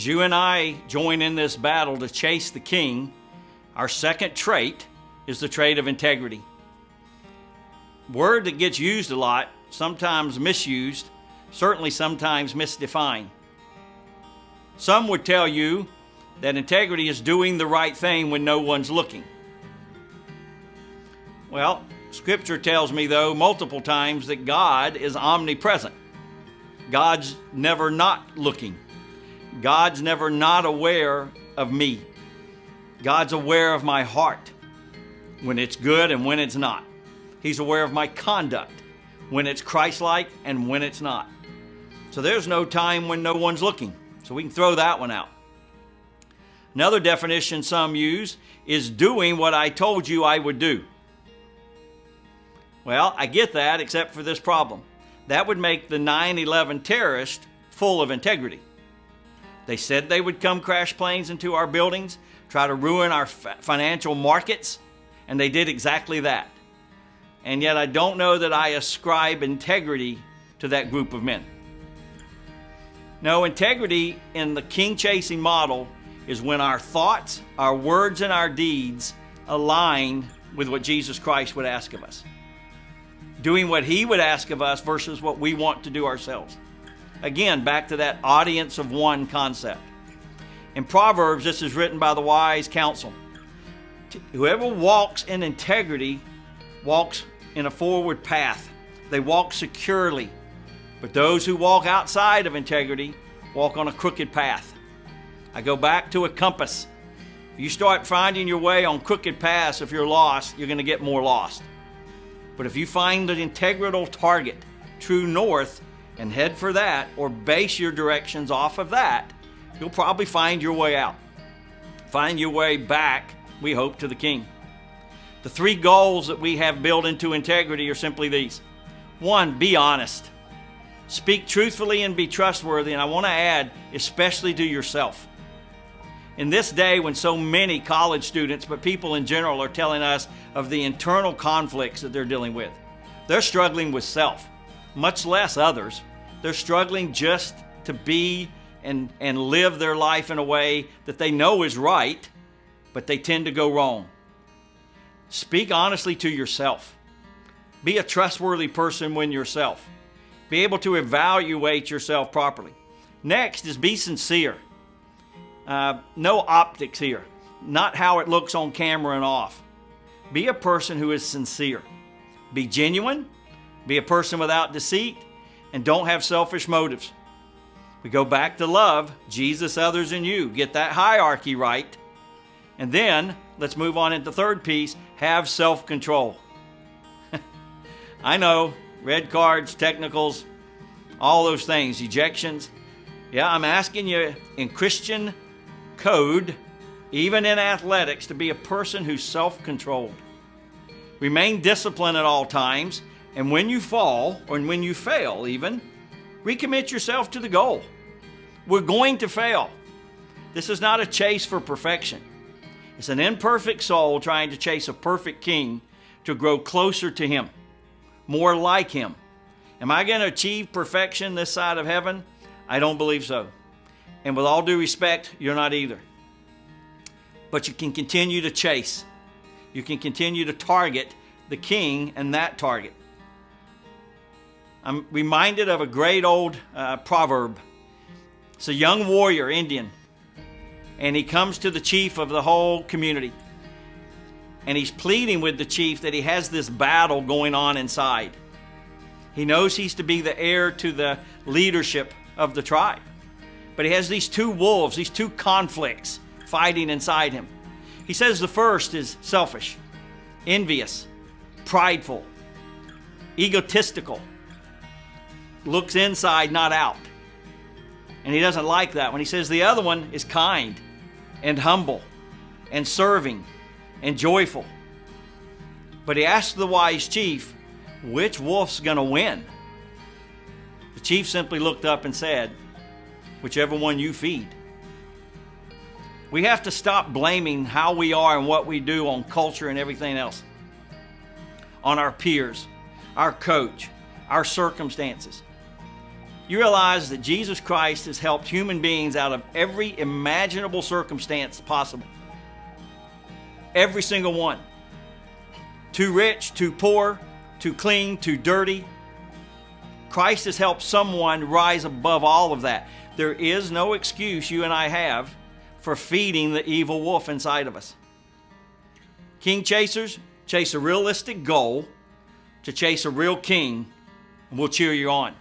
As you and I join in this battle to chase the king, our second trait is the trait of integrity. Word that gets used a lot, sometimes misused, certainly sometimes misdefined. Some would tell you that integrity is doing the right thing when no one's looking. Well, Scripture tells me, though, multiple times that God is omnipresent. God's never not looking. God's never not aware of me. God's aware of my heart when it's good and when it's not. He's aware of my conduct when it's Christ-like and when it's not. So there's no time when no one's looking. So we can throw that one out. Another definition some use is doing what I told you I would do. Well, I get that, except for this problem. That would make the 9/11 terrorists full of integrity. They said they would come crash planes into our buildings, try to ruin our financial markets, and they did exactly that. And yet I don't know that I ascribe integrity to that group of men. No, integrity in the king-chasing model is when our thoughts, our words, and our deeds align with what Jesus Christ would ask of us. Doing what He would ask of us versus what we want to do ourselves. Again, back to that audience of one concept. In Proverbs, this is written by the wise counsel. Whoever walks in integrity walks in a forward path. They walk securely. But those who walk outside of integrity walk on a crooked path. I go back to a compass. If you start finding your way on crooked paths, if you're lost, you're going to get more lost. But if you find the integral target, true north, and head for that, or base your directions off of that, you'll probably find your way out. Find your way back, we hope, to the King. The three goals that we have built into integrity are simply these. 1, be honest. Speak truthfully and be trustworthy, and I want to add, especially to yourself. In this day when so many college students, but people in general, are telling us of the internal conflicts that they're dealing with, they're struggling with self, much less others. They're struggling just to be and live their life in a way that they know is right, but they tend to go wrong. Speak honestly to yourself. Be a trustworthy person when yourself. Be able to evaluate yourself properly. Next is be sincere. No optics here. Not how it looks on camera and off. Be a person who is sincere. Be genuine. Be a person without deceit. And don't have selfish motives. We go back to love, Jesus, others, and you. Get that hierarchy right. And then, let's move on into the third piece, have self-control. I know, red cards, technicals, all those things, ejections. Yeah, I'm asking you in Christian code, even in athletics, to be a person who's self-controlled. Remain disciplined at all times, and when you fall, or when you fail even, recommit yourself to the goal. We're going to fail. This is not a chase for perfection. It's an imperfect soul trying to chase a perfect king to grow closer to Him, more like Him. Am I going to achieve perfection this side of heaven? I don't believe so. And with all due respect, you're not either. But you can continue to chase. You can continue to target the king and that target. I'm reminded of a great old proverb. It's a young warrior, Indian, and he comes to the chief of the whole community. And he's pleading with the chief that he has this battle going on inside. He knows he's to be the heir to the leadership of the tribe. But he has these two wolves, these two conflicts fighting inside him. He says the first is selfish, envious, prideful, egotistical, looks inside, not out. And he doesn't like that one. He says the other one is kind and humble and serving and joyful. But he asked the wise chief, which wolf's going to win? The chief simply looked up and said, whichever one you feed. We have to stop blaming how we are and what we do on culture and everything else. On our peers, our coach, our circumstances. You realize that Jesus Christ has helped human beings out of every imaginable circumstance possible. Every single one. Too rich, too poor, too clean, too dirty. Christ has helped someone rise above all of that. There is no excuse you and I have for feeding the evil wolf inside of us. King chasers, chase a realistic goal to chase a real king, and we'll cheer you on.